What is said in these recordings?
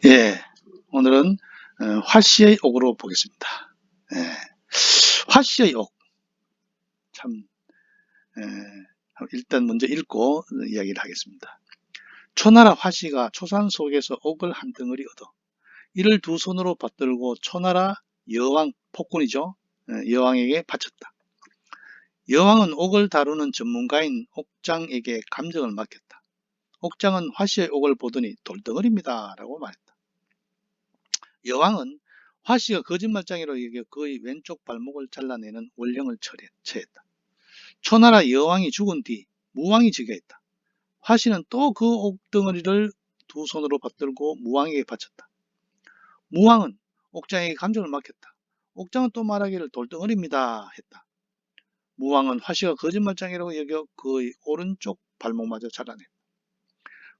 예, 오늘은 화씨의 옥으로 보겠습니다. 예, 화씨의 옥, 참 일단 먼저 읽고 이야기를 하겠습니다. 초나라 화씨가 초산 속에서 옥을 한 덩어리 얻어 이를 두 손으로 받들고 초나라 여왕, 폭군이죠. 여왕에게 바쳤다. 여왕은 옥을 다루는 전문가인 옥장에게 감정을 맡겼다. 옥장은 화씨의 옥을 보더니 돌덩어리입니다 라고 말했다. 여왕은 화씨가 거짓말장이로 여겨 그의 왼쪽 발목을 잘라내는 원령을 처했다. 초나라 여왕이 죽은 뒤 무왕이 즉위했다. 화씨는 또 그 옥덩어리를 두 손으로 받들고 무왕에게 바쳤다. 무왕은 옥장에게 감정을 맡겼다. 옥장은 또 말하기를 돌덩어리입니다 했다. 무왕은 화씨가 거짓말장이라고 여겨 그의 오른쪽 발목마저 잘라냈다.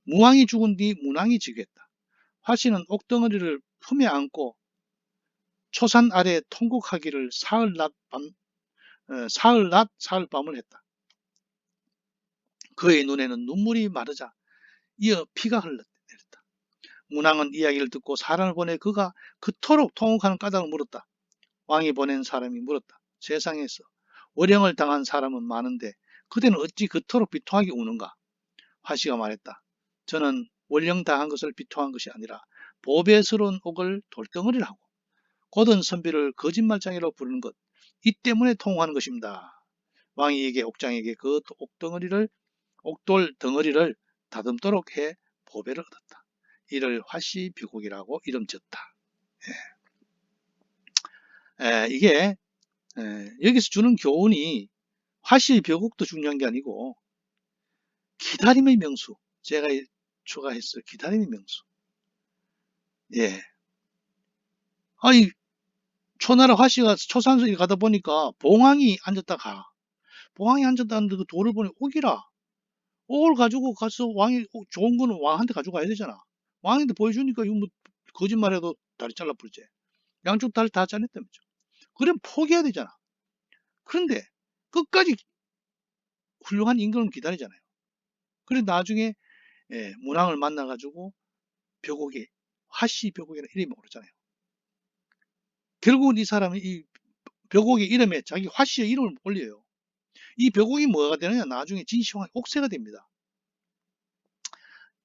무왕이 죽은 뒤 문왕이 즉위했다. 화씨는 옥덩어리를 품에 안고 초산 아래 통곡하기를 사흘 밤을 했다. 그의 눈에는 눈물이 마르자 이어 피가 흘렀다. 문왕은 이야기를 듣고 사람을 보내 그가 그토록 통곡하는 까닭을 물었다. 왕이 보낸 사람이 물었다. 세상에서 월령을 당한 사람은 많은데 그대는 어찌 그토록 비통하게 우는가? 화씨가 말했다. 저는 월령 당한 것을 비통한 것이 아니라 보배스러운 옥을 돌덩어리를 하고 곧은 선비를 거짓말장이라고 부르는 것, 이 때문에 통곡하는 것입니다. 왕이 에게 옥장에게 그 옥돌 덩어리를 다듬도록 해 보배를 얻었다. 이를 화씨비곡이라고 이름 지었다. 이게 여기서 주는 교훈이 화씨비곡도 중요한 게 아니고 기다림의 명수, 제가 추가했어요. 기다림의 명수. 예. 아니 초나라 화씨가 초산성에 가다 보니까 봉황이 앉았다 가. 봉황이 앉았다는데 그 돌을 보니 옥이라. 옥을 가지고 가서 왕이 좋은 거는 왕한테 가져가야 되잖아. 왕한테 보여주니까 이거 뭐 거짓말해도 다리 잘라버리지. 양쪽 다리 다 잘렸다면서. 그럼 포기해야 되잖아. 그런데 끝까지 훌륭한 임금을 기다리잖아요. 그래 나중에 문왕을 만나가지고 벽옥에 화씨 벽옥이라는 이름이 오르잖아요. 결국은 이 사람은 이 벽옥의 이름에 자기 화씨의 이름을 올려요. 이 벽옥이 뭐가 되느냐? 나중에 진시황의 옥새가 됩니다.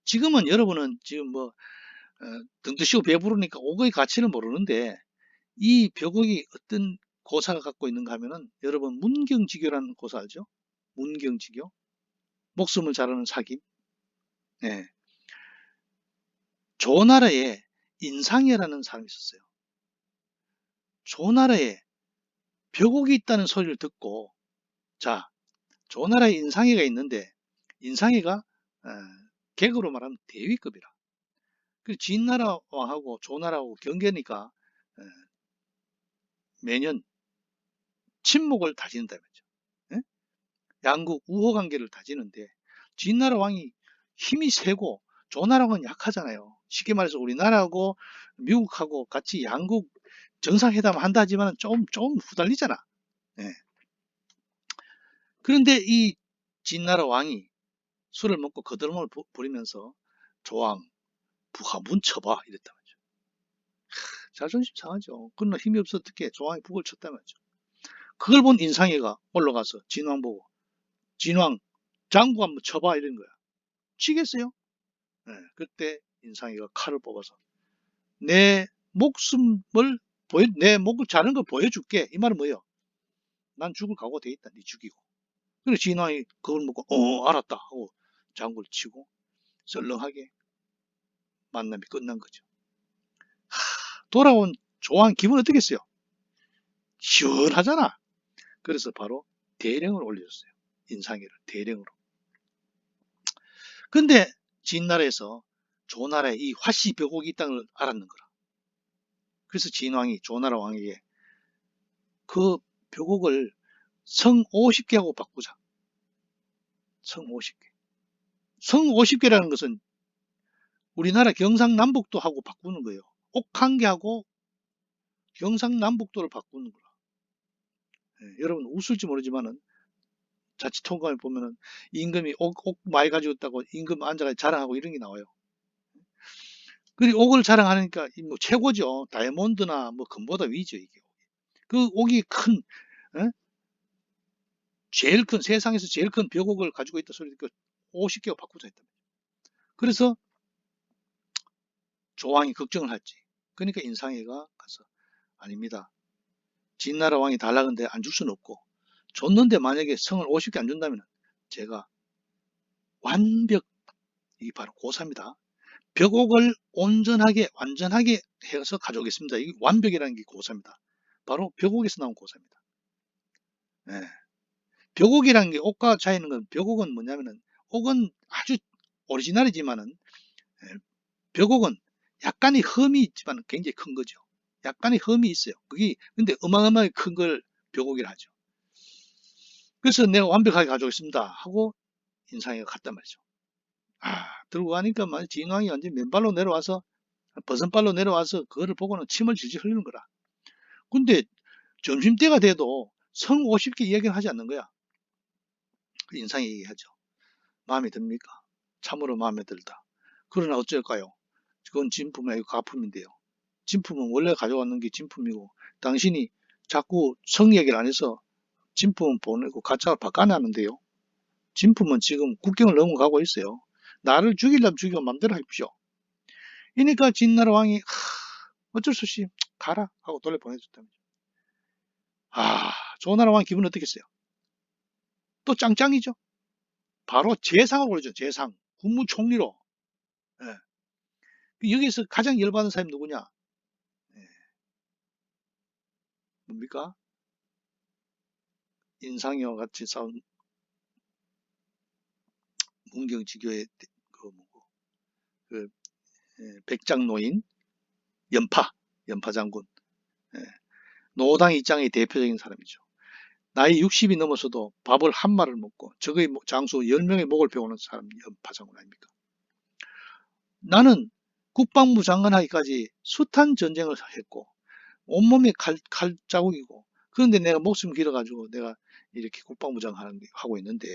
지금은 여러분은 지금 뭐 등 드시고 배부르니까 옥의 가치를 모르는데 이 벽옥이 어떤 고사가 갖고 있는가 하면은 여러분 문경지교라는 고사 알죠? 문경지교. 목숨을 자르는 사기. 네. 조나라에 인상해라는 사람이 있었어요. 조나라에 벽옥이 있다는 소리를 듣고 자 조나라에 인상해가 있는데 인상해가 객으로 말하면 대위급이라. 그 진나라 왕하고 조나라하고 경계니까 매년 친목을 다진다면죠. 예? 양국 우호 관계를 다지는데 진나라 왕이 힘이 세고 조나라 왕은 약하잖아요. 쉽게 말해서 우리나라하고 미국하고 같이 양국 정상회담 한다 하지만 좀 후달리잖아. 예. 그런데 이 진나라 왕이 술을 먹고 거들먹을 부리면서 조왕 북아 문 쳐봐 이랬다면죠. 자존심 상하죠. 그러나 힘이 없어 어떻게 조왕이 북을 쳤다면죠. 그걸 본 인상이가 올라가서 진왕 보고 진왕 장구 한번 쳐봐 이런 거야. 치겠어요? 네, 그때 인상이가 칼을 뽑아서 내 목을 자른 걸 보여줄게. 이 말은 뭐예요? 난 죽을 각오 돼 있다. 네 죽이고. 그래 진왕이 그걸 먹고 알았다 하고 장구를 치고 썰렁하게 만남이 끝난 거죠. 돌아온 조왕 기분 어떻겠어요? 시원하잖아. 그래서 바로 대령을 올려줬어요. 인상이를 대령으로. 근데 진나라에서 조나라에 이 화씨 벽옥이 있다는 걸 알았는 거라. 그래서 진왕이 조나라 왕에게 그 벽옥을 성 50개 하고 바꾸자. 성 50개. 성 50개라는 것은 우리나라 경상남북도 하고 바꾸는 거예요. 옥 한 개 하고 경상남북도를 바꾸는 거라. 여러분 웃을지 모르지만은 자칫 통감에 보면은 임금이 옥 많이 가지고 있다고 임금 앉아가 자랑하고 이런 게 나와요. 그리고 옥을 자랑하니까 뭐 최고죠. 다이아몬드나 뭐 금보다 위죠, 이게. 그 옥이 큰, 어? 제일 큰, 세상에서 제일 큰 벽옥을 가지고 있다 소리 듣고 50개가 바꾸자 했다. 그래서 조왕이 걱정을 했지. 그러니까 인상이가 가서, 아닙니다. 진나라 왕이 달라는데 안 줄 수는 없고, 줬는데 만약에 성을 50개 안 준다면 제가 완벽, 이게 바로 고사입니다. 벽옥을 온전하게, 완전하게 해서 가져오겠습니다. 이 완벽이라는 게 고사입니다. 바로 벽옥에서 나온 고사입니다. 예. 벽옥이라는 게 옥과 차이는 건, 벽옥은 뭐냐면은, 옥은 아주 오리지널이지만은, 예, 벽옥은 약간의 흠이 있지만 굉장히 큰 거죠. 약간의 흠이 있어요. 그게 근데 어마어마하게 큰 걸 벽옥이라 하죠. 그래서 내가 완벽하게 가져오겠습니다 하고 인상이가 갔단 말이죠. 들고 가니까 진왕이 완전 맨발로 내려와서, 버선발로 내려와서 그거를 보고는 침을 질질 흘리는 거라. 근데 점심때가 돼도 성 50개 이야기는 하지 않는 거야. 그 인상이 얘기하죠. 마음에 듭니까? 참으로 마음에 들다. 그러나 어쩔까요? 그건 진품 아니고 가품인데요. 진품은 원래 가져왔는 게 진품이고, 당신이 자꾸 성 얘기를 안 해서 진품은 보내고 가짜를 바꿔놨는데요. 진품은 지금 국경을 넘어가고 있어요. 나를 죽이려면 죽이고 맘대로 해보시오. 이니까 진나라 왕이 어쩔 수 없이 가라 하고 돌려보내줬답니다. 조나라 왕 기분 어떻겠어요? 또 짱짱이죠. 바로 재상을 올려줘. 재상. 국무총리로. 예. 여기서 가장 열받은 사람이 누구냐? 예. 뭡니까? 인상이와 같이 싸운 문경지교의 그 뭐고 그 백장노인 연파 장군. 예. 노당 입장의 대표적인 사람이죠. 나이 60이 넘어서도 밥을 한 마리를 먹고 적의 장수 10명의 목을 베오는 사람 연파 장군 아닙니까? 나는 국방부 장관 하기까지 숱한 전쟁을 했고 온몸에 칼 자국이고, 그런데 내가 목숨 길어가지고 내가 이렇게 국방부 장관 하고 있는데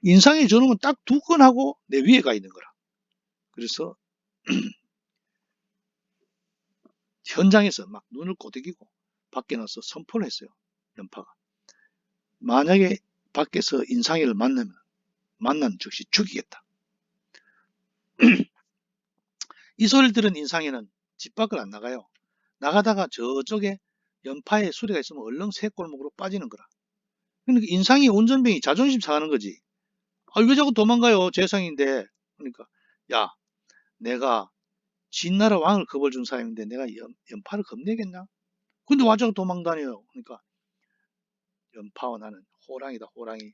인상이 저놈은 딱 2건 하고 내 위에 가 있는 거라. 그래서 현장에서 막 눈을 꼬드기고 밖에 나서 선포를 했어요. 연파가. 만약에 밖에서 인상이를 만난 즉시 죽이겠다. 이 소리를 들은 인상이는 집 밖을 안 나가요. 나가다가 저쪽에 연파에 수레가 있으면 얼른 새 골목으로 빠지는 거라. 그러니까 인상이 운전병이 자존심 상하는 거지. 왜 자꾸 도망가요? 재상인데. 그러니까 야, 내가 진나라 왕을 겁을 준 사람인데 내가 연파를 겁내겠냐? 근데 와 자꾸 도망다녀요. 그러니까 연파와 나는 호랑이다, 호랑이.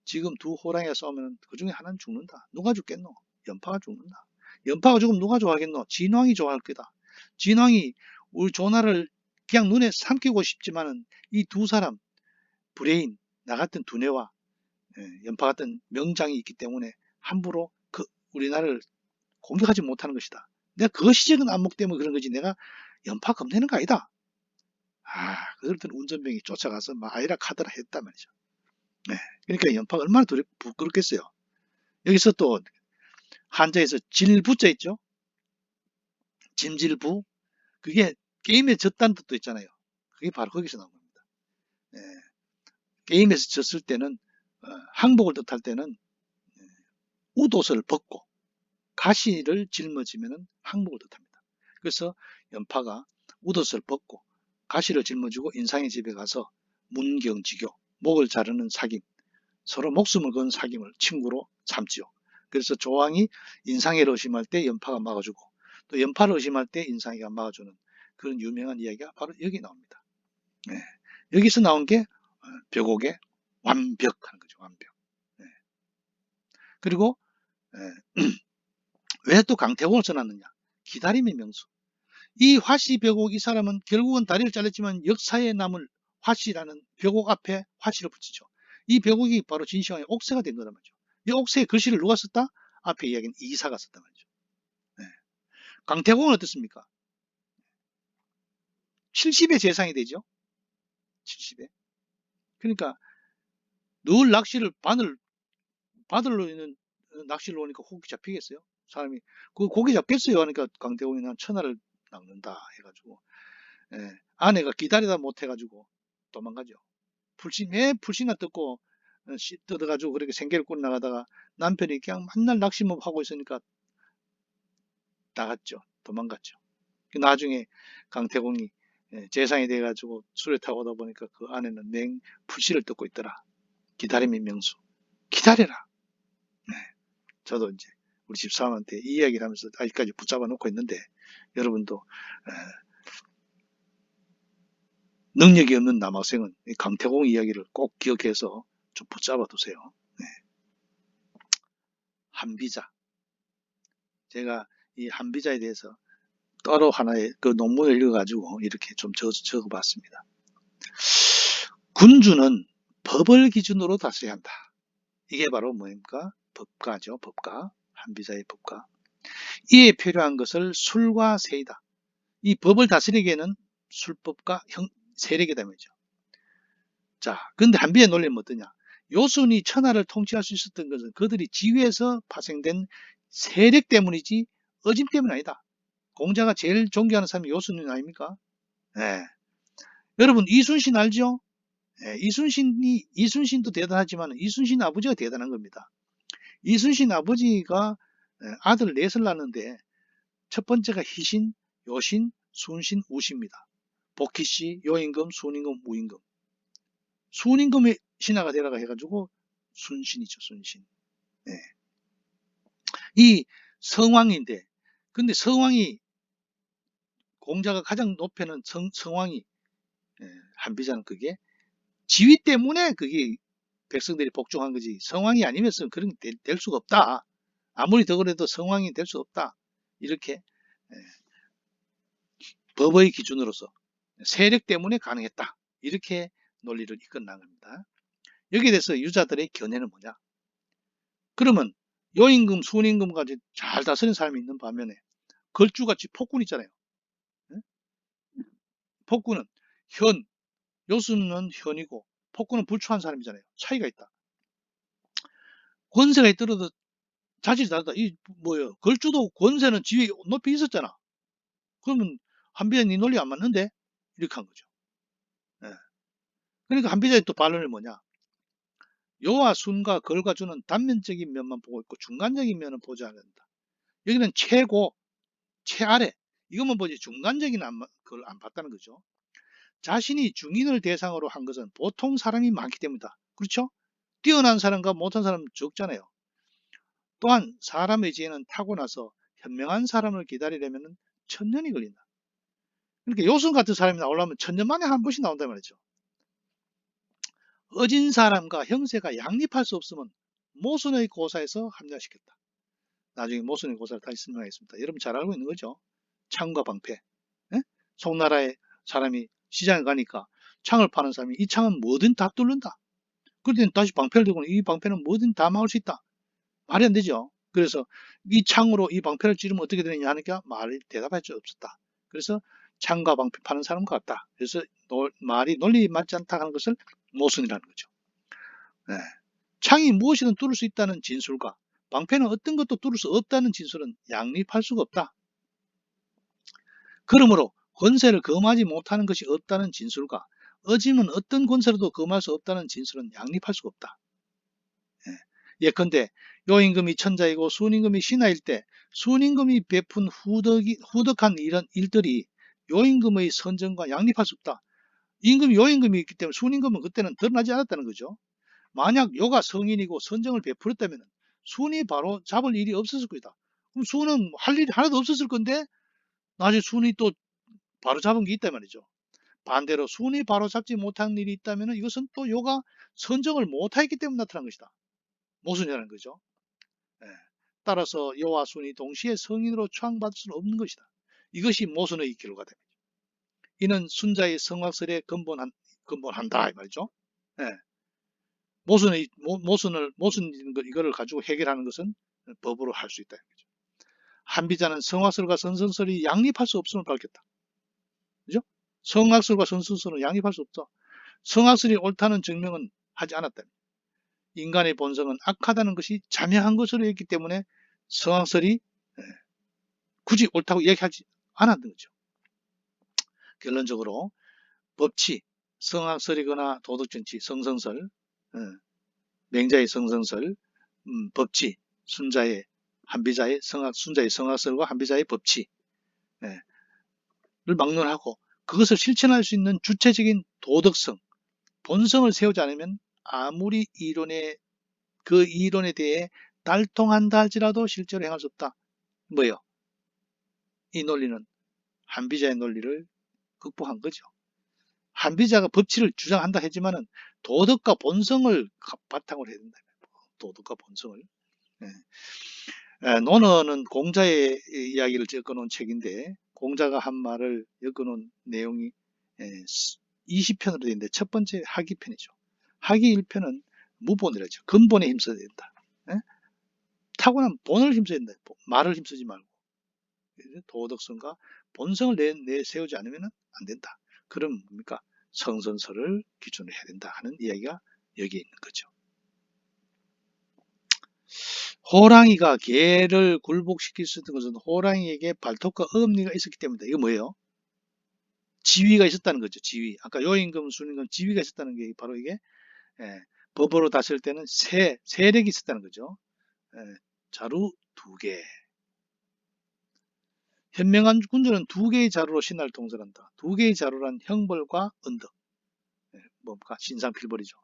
지금 두 호랑이가 싸우면 그 중에 하나는 죽는다. 누가 죽겠노? 연파가 죽는다. 연파가 죽으면 누가 좋아하겠노? 진왕이 좋아할 거다. 진왕이 우리 조나를 그냥 눈에 삼키고 싶지만은 이 두 사람, 브레인, 나 같은 두뇌와 연파 같은 명장이 있기 때문에 함부로 우리나라를 공격하지 못하는 것이다. 내가 그것이 적은 안목 때문에 그런 거지 내가 연파 겁내는 거 아니다. 그럴 때는 운전병이 쫓아가서 막 아이라 카드라 했단 말이죠. 네. 그러니까 연파가 얼마나 부끄럽겠어요. 여기서 또 한자에서 질부자 있죠. 짐질부. 그게 게임에 졌다는 뜻도 있잖아요. 그게 바로 거기서 나온 겁니다. 네. 게임에서 졌을 때는 항복을 뜻할 때는 웃옷을 벗고 가시를 짊어지면 항복을 뜻합니다. 그래서 연파가 웃옷을 벗고 가시를 짊어지고 인상의 집에 가서 문경지교, 목을 자르는 사귐, 서로 목숨을 건 사귐을 친구로 삼지요. 그래서 조왕이 인상이를 의심할 때 연파가 막아주고 또 연파를 의심할 때 인상이가 막아주는 그런 유명한 이야기가 바로 여기 나옵니다. 네. 여기서 나온 게 벽옥의 완벽한 거죠. 완벽. 네. 그리고 왜 또 강태공을 써놨느냐? 기다림의 명수. 이 화씨 벽옥 이 사람은 결국은 다리를 잘렸지만 역사에 남을 화씨라는 벽옥 앞에 화씨를 붙이죠. 이 벽옥이 바로 진시황의 옥새가 된 거란 말이죠. 이 옥새의 글씨를 누가 썼다? 앞에 이야기는 이사가 썼단 말이죠. 네. 강태공은 어떻습니까? 70의 재상이 되죠. 70에. 그러니까 늘 낚시를 바늘로 있는 낚시를 놓으니까 혹이 잡히겠어요? 사람이 그 고기 잡겠어요. 그러니까 강태공이 난 천하를 낚는다 해가지고 아내가 기다리다 못해가지고 도망가죠. 풀씨나 뜯고 뜯어가지고 그렇게 생계를 꾸려 나가다가 남편이 그냥 맨날 낚시만 하고 있으니까 나갔죠. 도망갔죠. 나중에 강태공이 재상이 돼가지고 술에 타고 오다 보니까 그 안에는 풀씨를 뜯고 있더라. 기다림의 명수. 기다려라. 네. 저도 이제 우리 집사람한테 이 이야기를 하면서 아직까지 붙잡아 놓고 있는데 여러분도 능력이 없는 남학생은 강태공 이야기를 꼭 기억해서 좀 붙잡아 두세요. 네. 한비자. 제가 이 한비자에 대해서 따로 하나의 그 논문을 읽어가지고 이렇게 좀 적어봤습니다. 군주는 법을 기준으로 다스려야 한다. 이게 바로 뭡니까? 법가죠. 법가. 한비자의 법가. 이에 필요한 것을 술과 세이다. 이 법을 다스리기에는 술법과 세력이다 말이죠. 자, 근데 한비의 논리는 어떠냐? 요순이 천하를 통치할 수 있었던 것은 그들이 지위에서 파생된 세력 때문이지 어짐 때문이 아니다. 공자가 제일 존경하는 사람이 요순이 아닙니까? 네. 여러분 이순신 알죠? 네, 이순신도 대단하지만 이순신 아버지가 대단한 겁니다. 이순신 아버지가 아들 넷을 낳는데 첫 번째가 희신, 요신, 순신, 우신입니다. 복희씨, 요임금, 순임금, 우임금. 순임금의 신하가 되라가 해가지고 순신이죠, 순신. 네. 이 성왕인데, 근데 성왕이 공자가 가장 높여는 성왕이 한비자는 그게 지위 때문에 그게 백성들이 복종한 거지. 성왕이 아니면서 그런 게 될 수가 없다. 아무리 더 그래도 성왕이 될 수 없다. 이렇게 법의 기준으로서 세력 때문에 가능했다. 이렇게 논리를 이끌어난 겁니다. 여기에 대해서 유자들의 견해는 뭐냐? 그러면 요임금, 순임금까지 잘 다스린 사람이 있는 반면에 걸주같이 폭군 있잖아요. 폭군은 현, 요수는 현이고 폭군은 불초한 사람이잖아요. 차이가 있다. 권세가 있더라도 자질이 다르다. 이 뭐예요? 걸주도 권세는 지위 높이 있었잖아. 그러면 한비자 네 논리 안 맞는데? 이렇게 한 거죠. 예. 그러니까 한비자의 또 반론이 뭐냐? 요와 순과 걸과 주는 단면적인 면만 보고 있고 중간적인 면은 보지 않는다. 여기는 최고, 최아래 이것만 보지 중간적인 걸 안 봤다는 거죠. 자신이 중인을 대상으로 한 것은 보통 사람이 많기 때문이다. 그렇죠? 뛰어난 사람과 못한 사람 적잖아요. 또한 사람의 지혜는 타고나서 현명한 사람을 기다리려면 1000년이 걸린다. 그러니까 요순 같은 사람이 나오려면 1000년 만에 한 번씩 나온단 말이죠. 어진 사람과 형세가 양립할 수 없으면 모순의 고사에서 합리화시켰다. 나중에 모순의 고사를 다시 설명하겠습니다. 여러분 잘 알고 있는 거죠? 창과 방패. 예? 송나라의 사람이 시장에 가니까 창을 파는 사람이 이 창은 뭐든 다 뚫는다. 그럴 다시 방패를 들고 이 방패는 뭐든 다 막을 수 있다. 말이 안 되죠. 그래서 이 창으로 이 방패를 찌르면 어떻게 되느냐 하니까 말이 대답할 수 없었다. 그래서 창과 방패 파는 사람 같다. 그래서 말이 논리 맞지 않다 하는 것을 모순이라는 거죠. 네. 창이 무엇이든 뚫을 수 있다는 진술과 방패는 어떤 것도 뚫을 수 없다는 진술은 양립할 수가 없다. 그러므로 권세를 금하지 못하는 것이 없다는 진술과 어짐은 어떤 권세로도 금할 수 없다는 진술은 양립할 수가 없다. 예컨대 요임금이 천자이고 순임금이 신하일 때 순임금이 베푼 후덕한 이런 일들이 요임금의 선정과 양립할 수 없다. 임금이 요임금이 있기 때문에 순임금은 그때는 드러나지 않았다는 거죠. 만약 요가 성인이고 선정을 베풀었다면 순이 바로 잡을 일이 없었을 거다. 그럼 순은 할 일이 하나도 없었을 건데 나중에 순이 또 바로 잡은 게 있단 말이죠. 반대로 순이 바로 잡지 못한 일이 있다면 이것은 또 요가 선정을 못했기 때문에 나타난 것이다. 모순이라는 거죠. 예. 따라서 요와 순이 동시에 성인으로 추앙받을 수는 없는 것이다. 이것이 모순의 결과가 됩니다. 이는 순자의 성악설에 근본한다 이 말이죠. 예. 모순 이거를 가지고 해결하는 것은 법으로 할 수 있다. 한비자는 성악설과 선선설이 양립할 수 없음을 밝혔다. 그죠? 성악설과 선선설은 양립할 수 없다. 성악설이 옳다는 증명은 하지 않았다. 인간의 본성은 악하다는 것이 자명한 것으로 했기 때문에 성악설이 굳이 옳다고 얘기하지 않았던 거죠. 결론적으로 법치, 성악설이거나 도덕정치, 성선설, 맹자의 성선설, 법치, 순자의 한비자의 순자의 성악설과 한비자의 법치, 를 막론하고 그것을 실천할 수 있는 주체적인 도덕성, 본성을 세우지 않으면 아무리 그 이론에 대해 달통한다 할지라도 실제로 행할 수 없다. 뭐요? 이 논리는 한비자의 논리를 극복한 거죠. 한비자가 법치를 주장한다 했지만은 도덕과 본성을 바탕으로 해야 된다. 도덕과 본성을. 논어는 공자의 이야기를 엮어놓은 책인데 공자가 한 말을 엮어놓은 내용이 20편으로 되어 있는데 첫 번째 하기편이죠. 하기 1편은 무본이라죠. 근본에 힘써야 된다. 타고난 본을 힘써야 된다. 말을 힘쓰지 말고 도덕성과 본성을 내세우지 않으면 안 된다. 그럼 뭡니까? 성선설을 기준으로 해야 된다 하는 이야기가 여기에 있는 거죠. 호랑이가 개를 굴복시킬 수 있는 것은 호랑이에게 발톱과 어금니가 있었기 때문이다. 이거 뭐예요? 지위가 있었다는 거죠. 지위. 아까 요임금, 순임금 지위가 있었다는 게 바로 이게 법으로 다스릴 때는 세력이 있었다는 거죠. 자루 2개. 현명한 군주는 2개의 자루로 신하를 통솔한다. 2개의 자루란 형벌과 언덕. 뭡니까? 신상필벌이죠.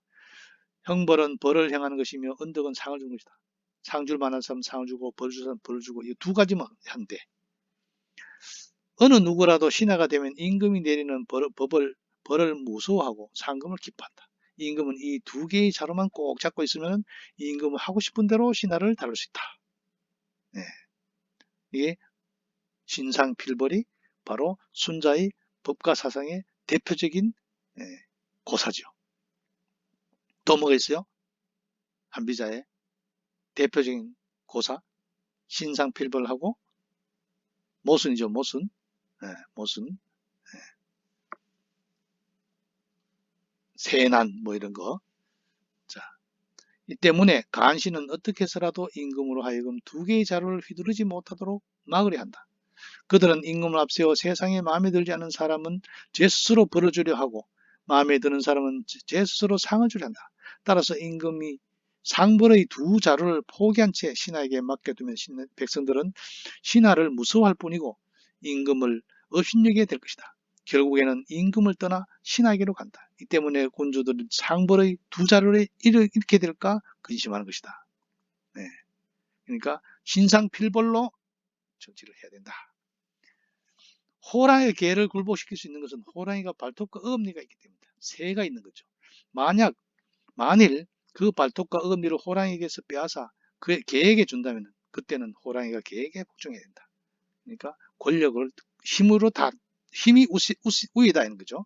형벌은 벌을 행하는 것이며 언덕은 상을 주는 것이다. 상 줄 만한 사람 상을 주고 벌 줄 사람 벌을 주고 이 2가지만 한대. 어느 누구라도 신하가 되면 임금이 내리는 벌을 무서워하고 상금을 기뻐한다. 임금은 이 2개의 자루만 꼭 잡고 있으면 임금은 하고 싶은 대로 신하를 다룰 수 있다. 이게 신상필벌이 바로 순자의 법과 사상의 대표적인 고사죠. 또 뭐가 있어요? 한비자의 대표적인 고사 신상필벌하고 모순이죠. 모순. 모순. 세난 뭐 이런 거. 자, 이 때문에 간신은 어떻게 해서라도 임금으로 하여금 2개의 자루를 휘두르지 못하도록 막으려 한다. 그들은 임금을 앞세워 세상에 마음에 들지 않는 사람은 제 스스로 벌어주려 하고 마음에 드는 사람은 제 스스로 상을 주려 한다. 따라서 임금이 상벌의 2자루를 포기한 채 신하에게 맡겨두면 백성들은 신하를 무서워할 뿐이고 임금을 업신여기게 될 것이다. 결국에는 임금을 떠나 신하에게로 간다. 이 때문에 군주들은 상벌의 2자루를 잃게 될까 근심하는 것이다. 그러니까 신상필벌로 정치를 해야 된다. 호랑이의 개를 굴복시킬 수 있는 것은 호랑이가 발톱과 어금니가 있기 때문이다. 새가 있는 거죠. 만일 그 발톱과 어금니를 호랑이에게서 빼앗아 개에게 준다면 그때는 호랑이가 개에게 복종해야 된다. 그러니까 권력을 힘이 우위다 이런 거죠.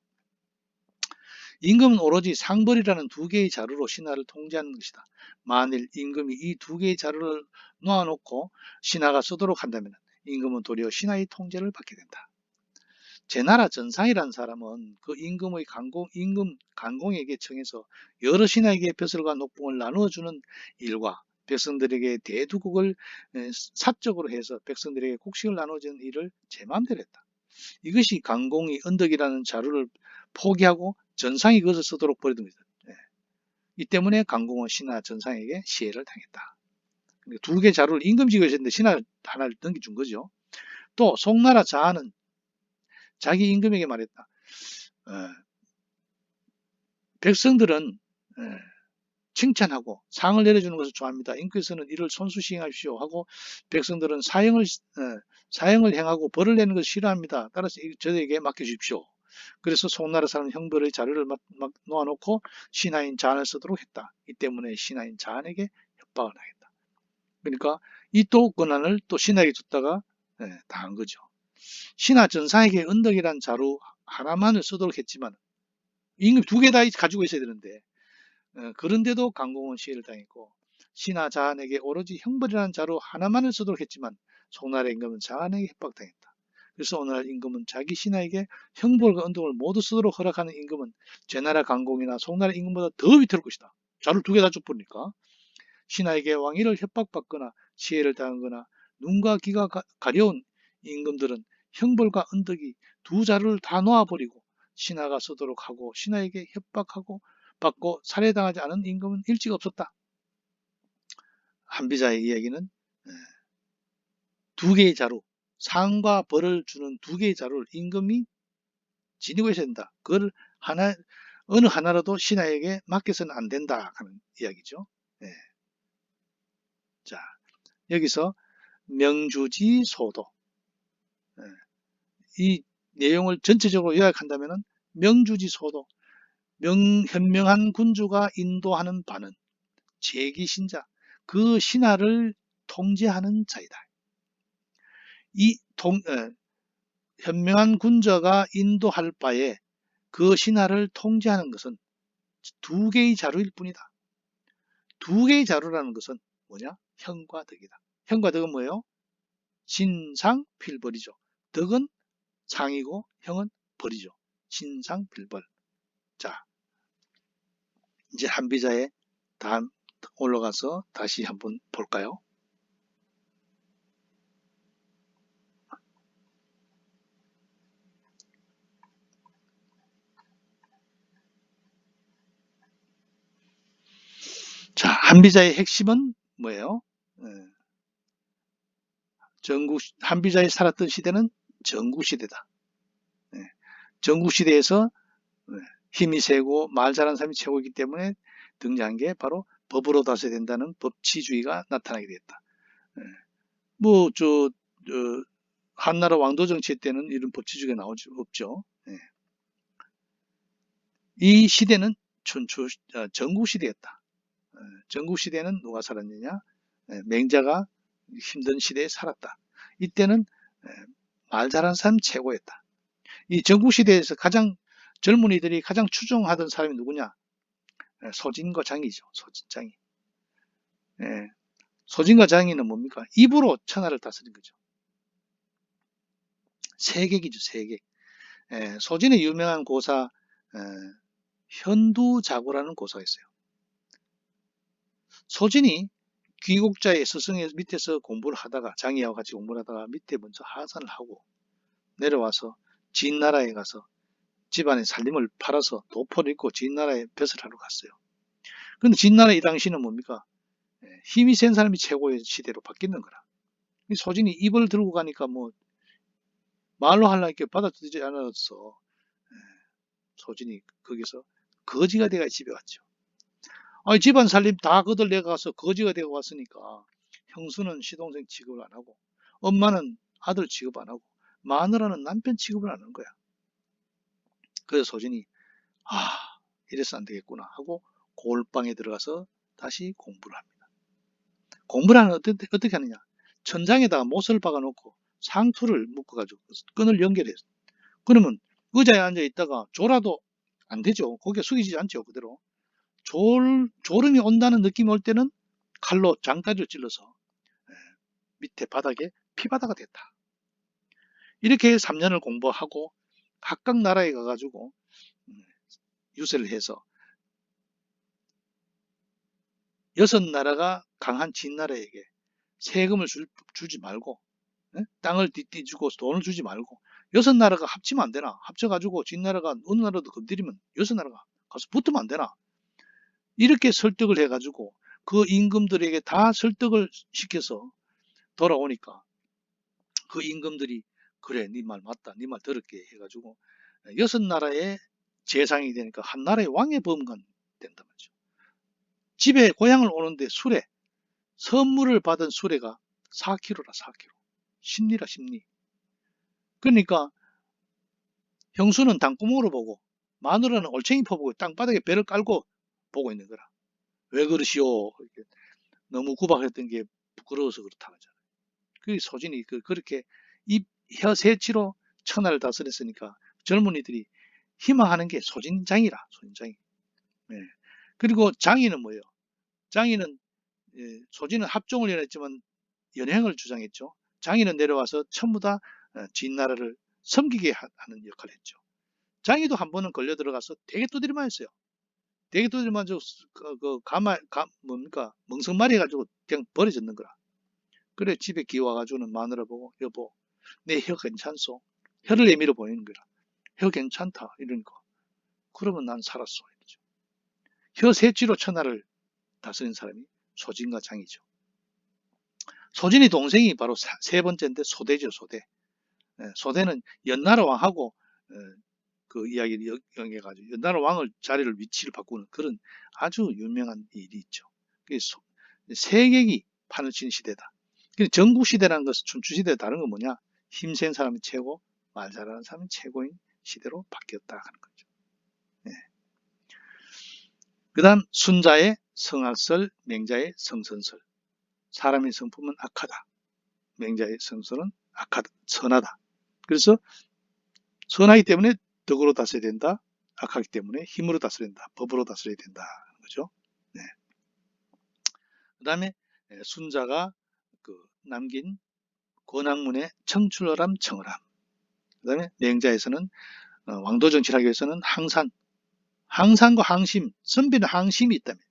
임금은 오로지 상벌이라는 2개의 자루로 신하를 통제하는 것이다. 만일 임금이 이 2개의 자루를 놓아놓고 신하가 쓰도록 한다면 임금은 도리어 신하의 통제를 받게 된다. 제나라 전상이라는 사람은 그 임금 간공에게 청해서 여러 신하에게 벼슬과 녹봉을 나누어 주는 일과 백성들에게 대두국을 사적으로 해서 백성들에게 곡식을 나눠주는 일을 제 마음대로 했다. 이것이 간공이 언덕이라는 자루를 포기하고 전상이 그것을 쓰도록 버리던 것이다. 이 때문에 간공은 신하 전상에게 시해를 당했다. 2개 자루를 임금직을 했는데 신하 하나를 넘겨준 거죠. 또 송나라 자하는 자기 임금에게 말했다. 백성들은 칭찬하고 상을 내려주는 것을 좋아합니다. 임금께서는 이를 손수시행하십시오 하고 백성들은 사형을 행하고 벌을 내는 것을 싫어합니다. 따라서 저에게 맡겨주십시오. 그래서 송나라 사람 형벌의 자료를 놓아놓고 신하인 자한을 쓰도록 했다. 이 때문에 신하인 자한에게 협박을 하겠다. 그러니까 이 또 권한을 또 신하에게 줬다가 당한 거죠. 신하 전상에게 언덕이란 자루 하나만을 쓰도록 했지만 임금 2개 다 가지고 있어야 되는데 그런데도 간공은 시해를 당했고 신하 자한에게 오로지 형벌이라는 자루 하나만을 쓰도록 했지만 송나라 임금은 자한에게 협박당했다. 그래서 오늘날 임금은 자기 신하에게 형벌과 언덕을 모두 쓰도록 허락하는 임금은 제나라 간공이나 송나라 임금보다 더 위태로울 것이다. 자루 2개 다 줘버리니까 신하에게 왕위를 협박받거나 시해를 당하거나 눈과 귀가 가려운 임금들은 형벌과 은덕이 두 자루를 다 놓아버리고 신하가 서도록 하고 신하에게 협박하고 받고 살해당하지 않은 임금은 일찍 없었다. 한비자의 이야기는 두 개의 자루, 상과 벌을 주는 두 개의 자루를 임금이 지니고 있어야 된다. 그걸 어느 하나라도 신하에게 맡겨서는 안 된다 하는 이야기죠. 예. 자, 여기서 명주지소도. 예. 이 내용을 전체적으로 요약한다면 명주지소도, 현명한 군주가 인도하는 바는 제기신자, 그 신하를 통제하는 자이다. 현명한 군주가 인도할 바에 그 신하를 통제하는 것은 두 개의 자루일 뿐이다. 두 개의 자루라는 것은 뭐냐? 형과 덕이다. 형과 덕은 뭐예요? 신상 필벌이죠. 덕은 상이고 형은 벌이죠. 신상 필벌. 자, 이제 한비자에 다음 올라가서 다시 한번 볼까요? 자, 한비자의 핵심은 뭐예요? 한비자에 살았던 시대는 전국시대다. 전국시대에서 힘이 세고 말 잘하는 사람이 최고이기 때문에 등장한 게 바로 법으로 다스려야 된다는 법치주의가 나타나게 됐다. 한나라 왕도 정치 때는 이런 법치주의가 나오지 없죠. 이 시대는 전국시대였다. 전국시대는 누가 살았느냐? 맹자가 힘든 시대에 살았다. 이때는 말 잘하는 사람 최고였다. 이 전국시대에서 젊은이들이 가장 추종하던 사람이 누구냐? 소진과 장이죠. 소진장이. 소진과 장이는 뭡니까? 입으로 천하를 다스린 거죠. 세객이죠. 세객. 소진의 유명한 고사 현두자고라는 고사가 있어요. 소진이 귀국자의 스승의 밑에서 공부를 하다가 장이하고 같이 공부를 하다가 밑에 먼저 하산을 하고 내려와서 진나라에 가서 집안의 살림을 팔아서 도포를 입고 진나라에 벼슬 하러 갔어요. 근데 진나라 이 당시는 뭡니까? 힘이 센 사람이 최고의 시대로 바뀌는 거라. 소진이 입을 들고 가니까 뭐 말로 하려니까 받아들이지 않아서 소진이 거기서 거지가 돼가 집에 왔죠. 아니, 집안 살림 다 거들내가서 거지가 되고 왔으니까 형수는 시동생 취급을 안 하고 엄마는 아들 취급 안 하고 마누라는 남편 취급을 안 하는 거야. 그래서 소진이 이래서 안 되겠구나 하고 골방에 들어가서 다시 공부를 합니다. 공부를 하면 어떻게 하느냐? 천장에다가 못을 박아놓고 상투를 묶어가지고 끈을 연결해서 그러면 의자에 앉아 있다가 졸아도 안 되죠. 고개 숙이지 않죠. 그대로. 졸음이 온다는 느낌이 올 때는 칼로 장다리를 찔러서 밑에 바닥에 피바다가 됐다. 이렇게 3년을 공부하고 각각 나라에 가가지고 유세를 해서 6나라가 강한 진나라에게 세금을 주지 말고 땅을 띠띠주고 돈을 주지 말고 6나라가 합치면 안 되나? 합쳐가지고 진나라가 어느 나라도 건드리면 6나라가 가서 붙으면 안 되나? 이렇게 설득을 해가지고 그 임금들에게 다 설득을 시켜서 돌아오니까 그 임금들이 그래 네 말 맞다 네 말 들을게 해가지고 6나라의 재상이 되니까 한 나라의 왕의 범관 된단 말이죠. 집에 고향을 오는데 선물을 받은 수레가 4kg라 4kg. 심리라 심리. 그러니까 형수는 땅구멍으로 보고 마누라는 올챙이 퍼보고 땅바닥에 배를 깔고 보고 있는 거라. 왜 그러시오? 너무 구박했던 게 부끄러워서 그렇다 하잖아요. 그 소진이 그렇게 혀세치로 천하를 다스렸으니까 젊은이들이 희망하는 게 소진장이라. 소진장이. 그리고 장이는 뭐예요? 장이는 소진은 합종을 연했지만 연행을 주장했죠. 장이는 내려와서 전부 다 진나라를 섬기게 하는 역할을 했죠. 장이도 한 번은 걸려 들어가서 되게 두드려 맞았어요. 되게 두드려 맞아 뭡니까 멍석말이 해가지고 그냥 버려졌는 거라. 그래 집에 기와가지고는 마누라 보고 여보 내 혀 괜찮소? 혀를 내밀어 보이는 거라. 혀 괜찮다 이러니까 그러면 난 살았어 이러죠. 혀 셋지로 천하를 다스린 사람이 소진과 장이죠. 소진의 동생이 바로 세 번째인데 소대죠. 소대. 소대는 연나라 왕하고 그 이야기를 연계해가지고 연나라 왕을 자리를 위치를 바꾸는 그런 아주 유명한 일이 있죠. 세객이 판을 치는 시대다. 전국시대라는 것은 춘추시대에 다른 건 뭐냐? 힘센 사람이 최고, 말 잘하는 사람이 최고인 시대로 바뀌었다 하는 거죠. 네. 그 다음 순자의 성악설, 맹자의 성선설. 사람의 성품은 악하다. 맹자의 성설은 악하다, 선하다. 그래서 선하기 때문에 덕으로 다스려야 된다. 악하기 때문에 힘으로 다스려야 된다. 법으로 다스려야 된다. 하는 거죠. 네. 그 다음에 순자가 남긴 권학문의 청출어람 청어람. 그 다음에 맹자에서는 왕도 정치를 하기 위해서는 항산과 항심, 선비는 항심이 있다면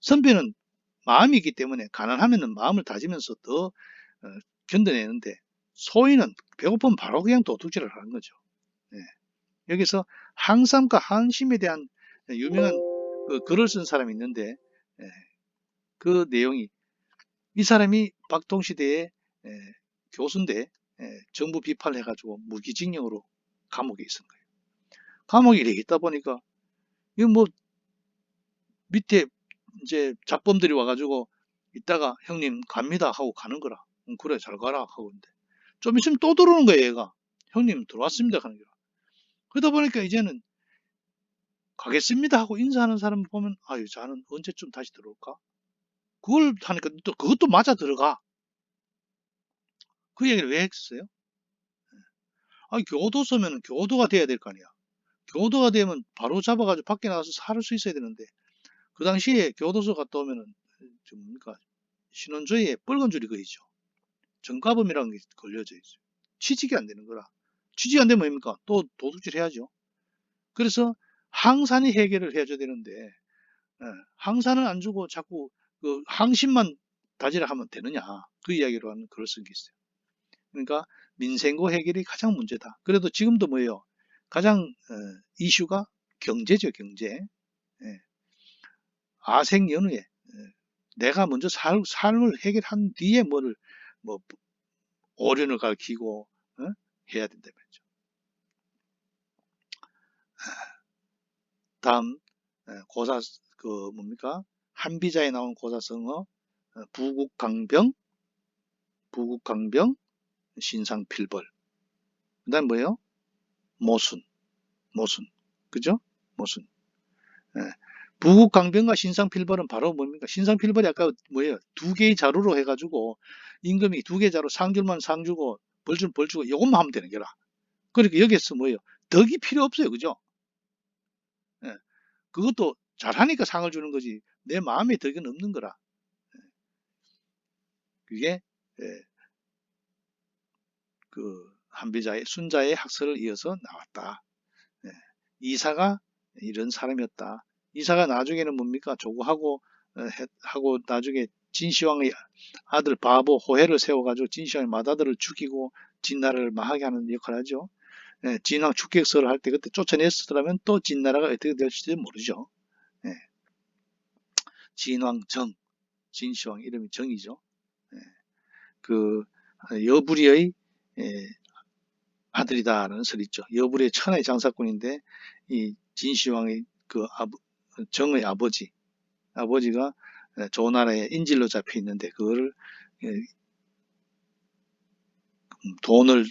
선비는 마음이 있기 때문에 가난하면 마음을 다지면서 더 견뎌내는데 소인은 배고프면 바로 그냥 도둑질을 하는 거죠. 네. 여기서 항삼과 항심에 대한 유명한 글을 쓴 사람이 있는데 그 내용이 이 사람이 박동시대의 교수인데 정부 비판을 해가지고 무기징역으로 감옥에 있은 거예요. 감옥에 이렇게 있다 보니까 이거 뭐 밑에 이제 잡범들이 와가지고 이따가 형님 갑니다 하고 가는 거라. 그래 잘 가라 하고 있는데 좀 있으면 또 들어오는 거예요. 얘가 형님 들어왔습니다 하는 거라. 그러다 보니까 이제는 가겠습니다 하고 인사하는 사람을 보면 아유 저는 언제쯤 다시 들어올까? 그걸 하니까 또 그것도 맞아 들어가. 그 얘기를 왜 했어요? 교도소면 교도가 돼야 될 거 아니야. 교도가 되면 바로 잡아가지고 밖에 나가서 살 수 있어야 되는데 그 당시에 교도소 갔다 오면은 뭡니까 신원조에 뻘건 줄이 거이죠. 정가범이라는 게 걸려져 있어요. 취직이 안 되는 거라. 취직이 안 되면 뭡니까? 또 도둑질 해야죠. 그래서 항산이 해결을 해줘야 되는데 항산을 안 주고 자꾸 그 항심만 다지라 하면 되느냐 그 이야기로 하는 글을 쓴 게 있어요. 그러니까 민생고 해결이 가장 문제다. 그래도 지금도 뭐예요? 가장 이슈가 경제죠. 경제. 아생연후에 내가 먼저 삶을 해결한 뒤에 뭐를 뭐 오륜을 가르치고 해야 된다 말이죠. 다음 고사 그 뭡니까 한비자에 나온 고사성어 부국강병 신상필벌 그다음 뭐예요? 모순 그죠? 모순 부국강병과 신상필벌은 바로 뭡니까? 신상필벌이 아까 뭐예요? 두 개의 자루로 해가지고 임금이 두 개의 자루 상줄만 상주고 벌줄 벌주고 이것만 하면 되는 거라. 그러니까 여기서 뭐예요? 덕이 필요 없어요. 그죠? 예. 그것도 잘하니까 상을 주는 거지 내 마음에 덕은 없는 거라. 그게 그 한비자의 순자의 학설을 이어서 나왔다. 이사가 이런 사람이었다. 이사가 나중에는 뭡니까? 조구하고 하고 나중에 진시황의 아들 바보 호해를 세워가지고 진시황의 맏아들을 죽이고 진나라를 망하게 하는 역할을 하죠. 진왕 축객설을 할 때 그때 쫓아냈었더라면 또 진나라가 어떻게 될지도 모르죠. 진왕정, 진시황 이름이 정이죠. 그 여부리의 아들이다라는 설이 있죠. 여부리의 천하의 장사꾼인데 이 진시황의 그 정의 아버지가 조나라에 인질로 잡혀 있는데 그거를 돈을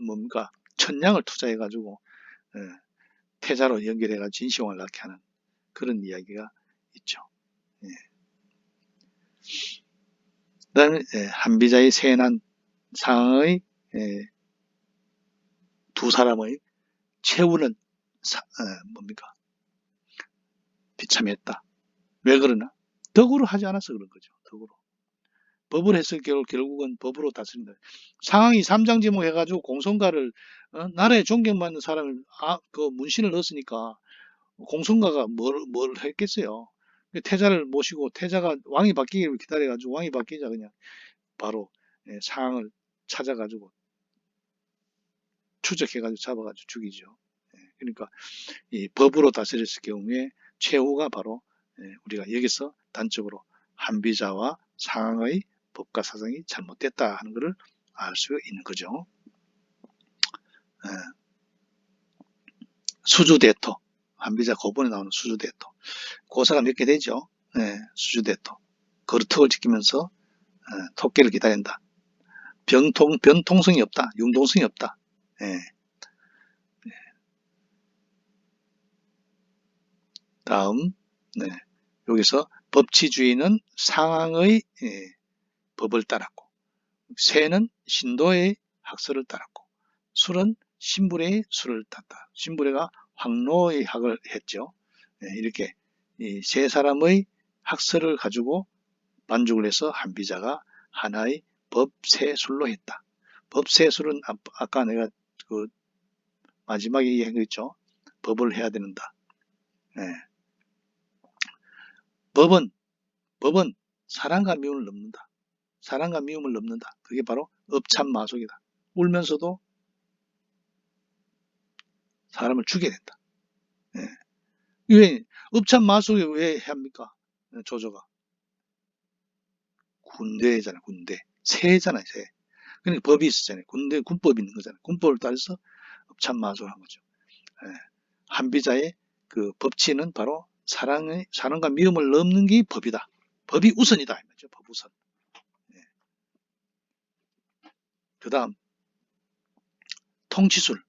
뭡니까 천냥을 투자해 가지고 태자로 연결해가 진시황을 낳게 하는 그런 이야기가 있죠. 그다음에 한비자의 세난 상의 두 사람의 최후는 뭡니까 비참했다. 왜 그러나? 덕으로 하지 않아서 그런 거죠. 덕으로. 법을 해서 결국은 법으로 다스린다. 상황이 삼장지목 해가지고 공성가를 나라에 존경받는 사람을 그 문신을 넣었으니까 공성가가 뭘 했겠어요. 태자를 모시고 태자가 왕이 바뀌기를 기다려가지고 왕이 바뀌자 그냥 바로 상황을 찾아가지고 추적해가지고 잡아가지고 죽이죠. 그러니까 이 법으로 다스렸을 경우에 최후가 바로 우리가 여기서 단적으로 한비자와 상황의 법과 사상이 잘못됐다 하는 것을 알 수 있는 거죠. 수주대토, 한비자 고본에 나오는 수주대토. 고사가 몇 개 되죠. 수주대토. 거루턱을 지키면서 토끼를 기다린다. 변통성이 없다. 융통성이 없다. 다음, 여기서 법치주의는 상황의 법을 따랐고, 새는 신도의 학설을 따랐고, 술은 신부래의 술을 땄다. 신부래가 황로의 학을 했죠. 이렇게 이 세 사람의 학설을 가지고 만족을 해서 한비자가 하나의 법세술로 했다. 법세술은 아까 내가 그 마지막에 얘기했죠. 법을 해야 된다. 법은 사랑과 미움을 넘는다. 사랑과 미움을 넘는다. 그게 바로 업참마속이다. 울면서도 사람을 죽여야 된다. 왜 업참마속에 왜 합니까? 조조가 군대잖아. 군대. 세잖아요. 세. 그러니까 법이 있었잖아요. 군대 군법이 있는 거잖아요. 군법을 따라서 업참마속을 한 거죠. 한비자의 그 법치는 바로 사랑과 미움을 넘는 게 법이다. 법이 우선이다. 이거죠. 법 우선. 그 다음 통치술.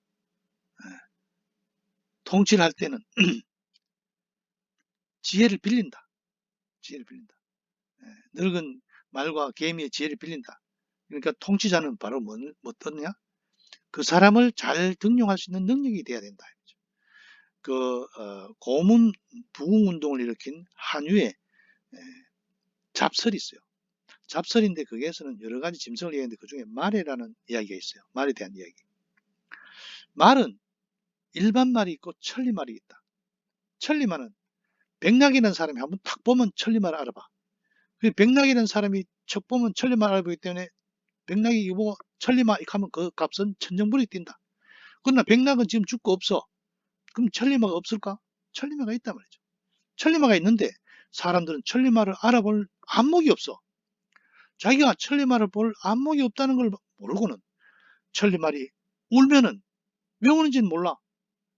통치를 할 때는 지혜를 빌린다. 지혜를 빌린다. 늙은 말과 개미의 지혜를 빌린다. 그러니까 통치자는 바로 뭐 어떠냐? 그 사람을 잘 등용할 수 있는 능력이 돼야 된다. 그 고문 부흥 운동을 일으킨 한유의 잡설이 있어요. 잡설인데 거기에서는 여러 가지 짐승을 얘기하는데 그 중에 말이라는 이야기가 있어요. 말에 대한 이야기. 말은 일반 말이 있고 천리말이 있다. 천리말은 백락이라는 사람이 한번 탁 보면 천리말을 알아봐. 백락이라는 사람이 척 보면 천리말을 알아보기 때문에 백락이 이거 천리말 하면 그 값은 천정불이 뛴다. 그러나 백락은 지금 죽고 없어. 그럼 천리마가 없을까? 천리마가 있단 말이죠. 천리마가 있는데 사람들은 천리마를 알아볼 안목이 없어. 자기가 천리마를 볼 안목이 없다는 걸 모르고는 천리말이 울면은 왜 우는지는 몰라.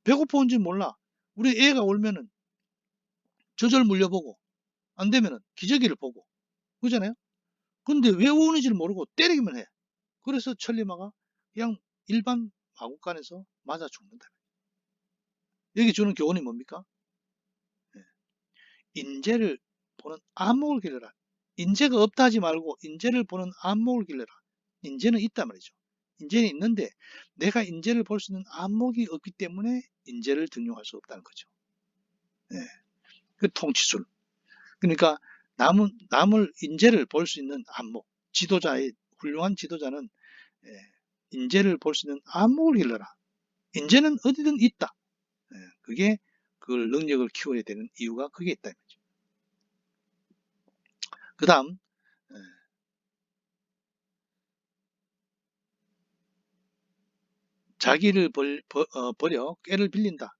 배고파 온지는 몰라. 우리 애가 울면은 젖을 물려보고 안 되면은 기저귀를 보고 그러잖아요. 근데 왜 우는지를 모르고 때리기만 해. 그래서 천리마가 그냥 일반 마구간에서 맞아 죽는다. 여기 주는 교훈이 뭡니까? 인재를 보는 안목을 길러라. 인재가 없다 하지 말고 인재를 보는 안목을 길러라. 인재는 있단 말이죠. 인재는 있는데 내가 인재를 볼 수 있는 안목이 없기 때문에 인재를 등용할 수 없다는 거죠. 그 통치술. 그러니까 남을 인재를 볼 수 있는 안목. 훌륭한 지도자는 인재를 볼 수 있는 안목을 길러라. 인재는 어디든 있다. 그게 그걸 능력을 키워야 되는 이유가 그게 있다. 그 다음 자기를 버려 꾀를 빌린다.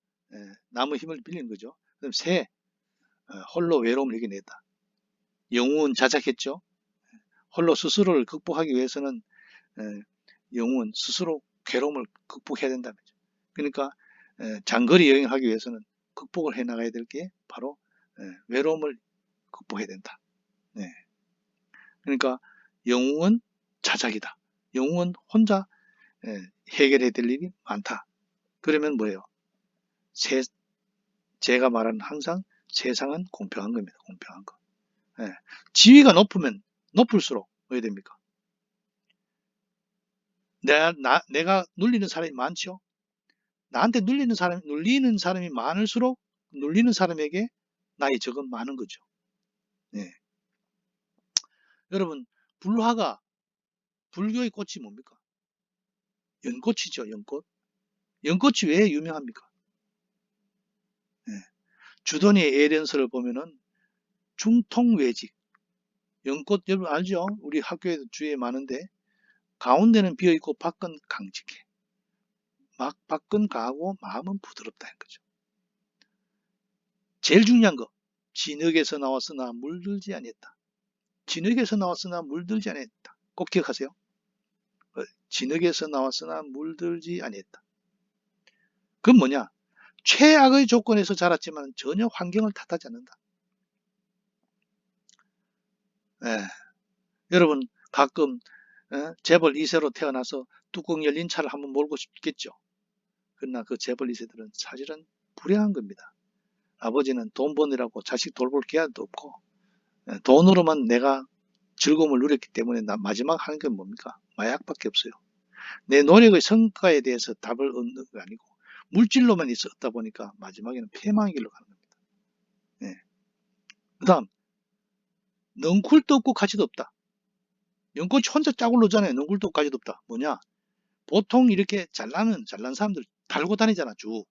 남의 힘을 빌리는 거죠. 그럼 새 홀로 외로움을 이겨냈다. 영웅은 자작했죠. 홀로 스스로를 극복하기 위해서는 영웅은 스스로 괴로움을 극복해야 된다는 거죠. 그러니까 장거리 여행하기 위해서는 극복을 해 나가야 될 게 바로 외로움을 극복해야 된다. 그러니까 영웅은 자작이다. 영웅은 혼자 해결해야 될 일이 많다. 그러면 뭐예요? 제가 말하는 항상 세상은 공평한 겁니다. 공평한 거. 지위가 높으면 높을수록 왜 됩니까? 내가 눌리는 사람이 많죠. 나한테 눌리는 사람이 많을수록 눌리는 사람에게 나의 적은 많은 거죠. 여러분 불화가 불교의 꽃이 뭡니까? 연꽃이죠. 연꽃. 연꽃이 왜 유명합니까? 주돈의 예련서를 보면은 중통외직 연꽃 여러분 알죠? 우리 학교에도 주위에 많은데 가운데는 비어있고 밖은 강직해. 막 밖은 강하고 마음은 부드럽다는 거죠. 제일 중요한 거, 진흙에서 나왔으나 물들지 아니했다. 진흙에서 나왔으나 물들지 아니했다. 꼭 기억하세요. 진흙에서 나왔으나 물들지 아니했다. 그건 뭐냐? 최악의 조건에서 자랐지만 전혀 환경을 탓하지 않는다. 예, 여러분 가끔 재벌 2세로 태어나서 뚜껑 열린 차를 한번 몰고 싶겠죠. 그러나 그 재벌 2세들은 사실은 불행한 겁니다. 아버지는 돈 버느라고 자식 돌볼 기한도 없고 돈으로만 내가 즐거움을 누렸기 때문에 마지막 하는 게 뭡니까? 마약밖에 없어요. 내 노력의 성과에 대해서 답을 얻는 게 아니고 물질로만 있었다 보니까 마지막에는 패망의 길로 가는 겁니다. 예. 그 다음 넝쿨도 없고 가치도 없다. 연꽃이 혼자 짝을 놓잖아요. 넝쿨도 가치도 없다. 뭐냐? 보통 이렇게 잘난 사람들 달고 다니잖아 쭉.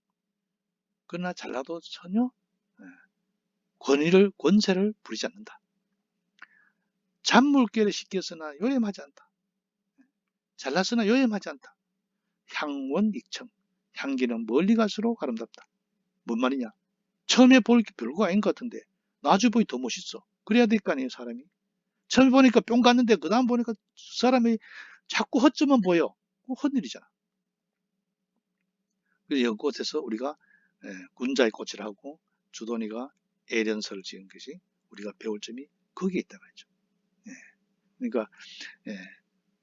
그러나 잘나도 전혀 권세를 부리지 않는다. 잔물결에 씻겼으나 요염하지 않다. 잘났으나 요염하지 않다. 향원익청. 향기는 멀리 갈수록 아름답다. 뭔 말이냐? 처음에 볼 게 별거 아닌 것 같은데 나중에 보니 더 멋있어. 그래야 될 거 아니에요, 사람이. 처음에 보니까 뿅 갔는데 그 다음 보니까 사람이 자꾸 헛점만 보여. 헛일이잖아. 그래서 연꽃에서 우리가 군자의 꽃이라 하고 주돈이가 애련서를 지은 것이 우리가 배울 점이 거기에 있다 말이죠. 그러니까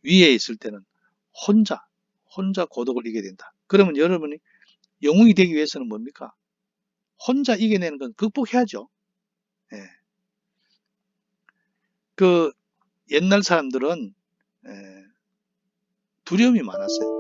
위에 있을 때는 혼자 고독을 이겨야 된다. 그러면 여러분이 영웅이 되기 위해서는 뭡니까? 혼자 이겨내는 건 극복해야죠. 그 옛날 사람들은 두려움이 많았어요.